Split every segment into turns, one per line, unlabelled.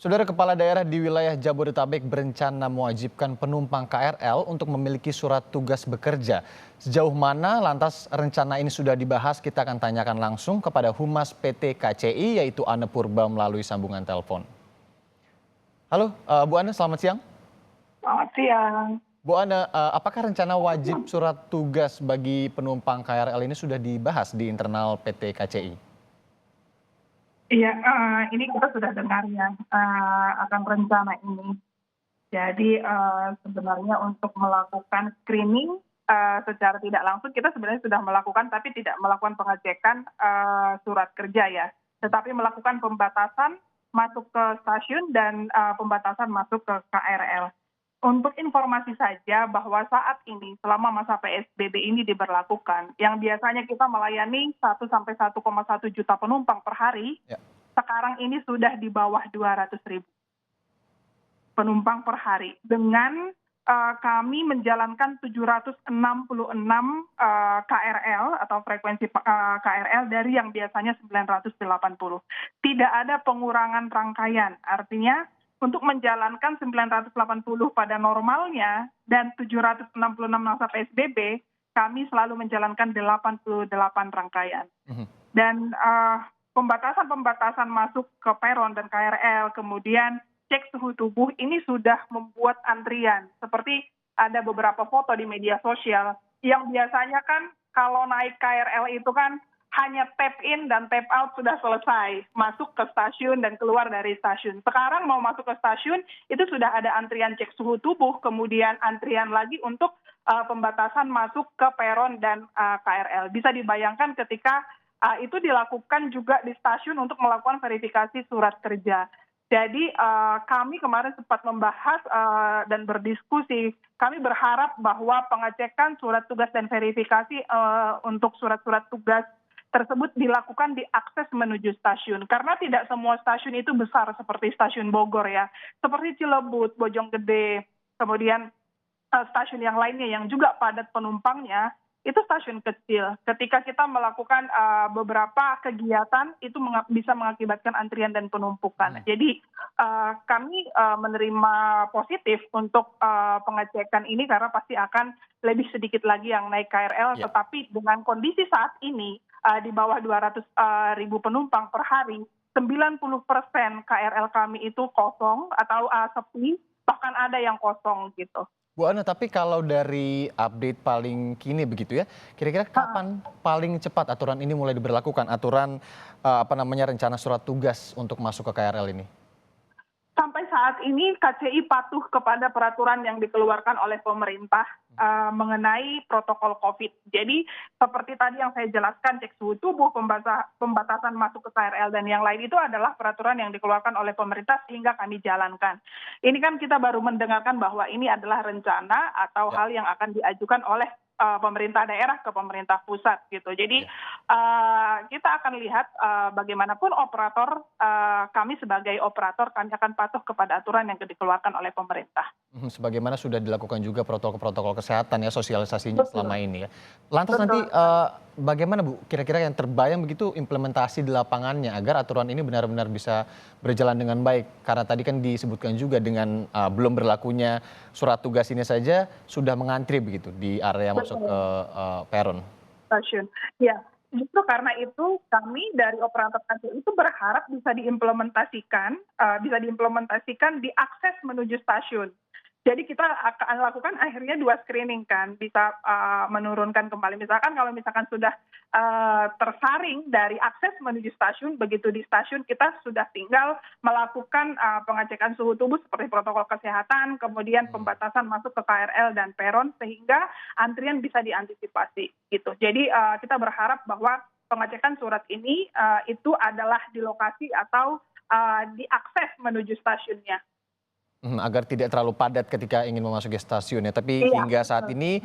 Saudara Kepala Daerah di wilayah Jabodetabek berencana mewajibkan penumpang KRL untuk memiliki surat tugas bekerja. Sejauh mana lantas rencana ini sudah dibahas, kita akan tanyakan langsung kepada Humas PT KCI yaitu Ane Purba melalui sambungan telepon. Halo Bu Ane, selamat siang.
Selamat siang.
Bu Ane, apakah rencana wajib surat tugas bagi penumpang KRL ini sudah dibahas di internal PT KCI?
Iya, ini kita sudah dengar ya akan rencana ini. Jadi sebenarnya untuk melakukan screening secara tidak langsung kita sebenarnya sudah melakukan, tapi tidak melakukan pengecekan surat kerja ya, tetapi melakukan pembatasan masuk ke stasiun dan pembatasan masuk ke KRL. Untuk informasi saja bahwa saat ini selama masa PSBB ini diberlakukan, yang biasanya kita melayani 1 sampai 1,1 juta penumpang per hari,
Ya.
sekarang ini sudah di bawah 200.000 penumpang per hari. Dengan kami menjalankan 766 KRL atau frekuensi KRL dari yang biasanya 980. Tidak ada pengurangan rangkaian, artinya untuk menjalankan 980 pada normalnya dan 766 masa PSBB, kami selalu menjalankan 88 rangkaian. Dan pembatasan-pembatasan masuk ke peron dan KRL, kemudian cek suhu tubuh ini sudah membuat antrian. Seperti ada beberapa foto di media sosial yang biasanya kan kalau naik KRL itu kan hanya tap in dan tap out sudah selesai, masuk ke stasiun dan keluar dari stasiun. Sekarang mau masuk ke stasiun itu sudah ada antrian cek suhu tubuh, kemudian antrian lagi untuk pembatasan masuk ke peron dan KRL. Bisa dibayangkan ketika itu dilakukan juga di stasiun untuk melakukan verifikasi surat kerja. Jadi kami kemarin sempat membahas dan berdiskusi, kami berharap bahwa pengecekan surat tugas dan verifikasi untuk surat-surat tugas tersebut dilakukan di akses menuju stasiun. Karena tidak semua stasiun itu besar seperti stasiun Bogor ya. Seperti Cilebut, Bojonggede, kemudian stasiun yang lainnya yang juga padat penumpangnya, itu stasiun kecil. Ketika kita melakukan beberapa kegiatan, itu bisa mengakibatkan antrian dan penumpukan. Jadi kami menerima positif untuk pengecekan ini karena pasti akan lebih sedikit lagi yang naik KRL. Tetapi dengan kondisi saat ini, di bawah 200.000 penumpang per hari, 90% KRL kami itu kosong atau sepi, bahkan ada yang kosong gitu.
Bu Ane, tapi kalau dari update paling kini begitu ya, kira-kira kapan paling cepat aturan ini mulai diberlakukan, aturan rencana surat tugas untuk masuk ke KRL ini?
Sampai saat ini KCI patuh kepada peraturan yang dikeluarkan oleh pemerintah mengenai protokol COVID. Jadi seperti tadi yang saya jelaskan, cek suhu tubuh, pembatasan masuk ke KRL dan yang lain itu adalah peraturan yang dikeluarkan oleh pemerintah sehingga kami jalankan. Ini kan kita baru mendengarkan bahwa ini adalah rencana atau hal yang akan diajukan oleh pemerintah daerah ke pemerintah pusat gitu. Jadi kita akan lihat bagaimanapun operator, kami sebagai operator kami akan patuh kepada aturan yang dikeluarkan oleh pemerintah.
Sebagaimana sudah dilakukan juga protokol kesehatan ya, sosialisasinya selama ini ya. Lantas nanti bagaimana Bu, kira-kira yang terbayang begitu implementasi di lapangannya agar aturan ini benar-benar bisa berjalan dengan baik? Karena tadi kan disebutkan juga dengan belum berlakunya surat tugas ini saja sudah mengantri begitu di area masuk ke peron.
Stasiun. Ya, justru karena itu kami dari operator KCI itu berharap bisa diimplementasikan di akses menuju stasiun. Jadi kita akan lakukan akhirnya 2 screening kan, bisa menurunkan kembali. Kalau misalkan sudah tersaring dari akses menuju stasiun, begitu di stasiun kita sudah tinggal melakukan pengecekan suhu tubuh seperti protokol kesehatan, kemudian pembatasan masuk ke KRL dan peron sehingga antrian bisa diantisipasi gitu. Jadi kita berharap bahwa pengecekan surat ini itu adalah di lokasi atau di akses menuju stasiunnya.
Agar tidak terlalu padat ketika ingin memasuki stasiun ya. Tapi hingga saat ini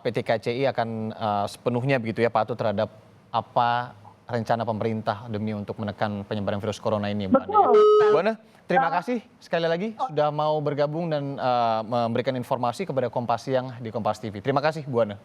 PT KCI akan sepenuhnya begitu ya patuh terhadap apa rencana pemerintah demi untuk menekan penyebaran virus corona ini. Bu Ane, terima kasih sekali lagi sudah mau bergabung dan memberikan informasi kepada Kompas Siang di Kompas TV. Terima kasih Bu Ane.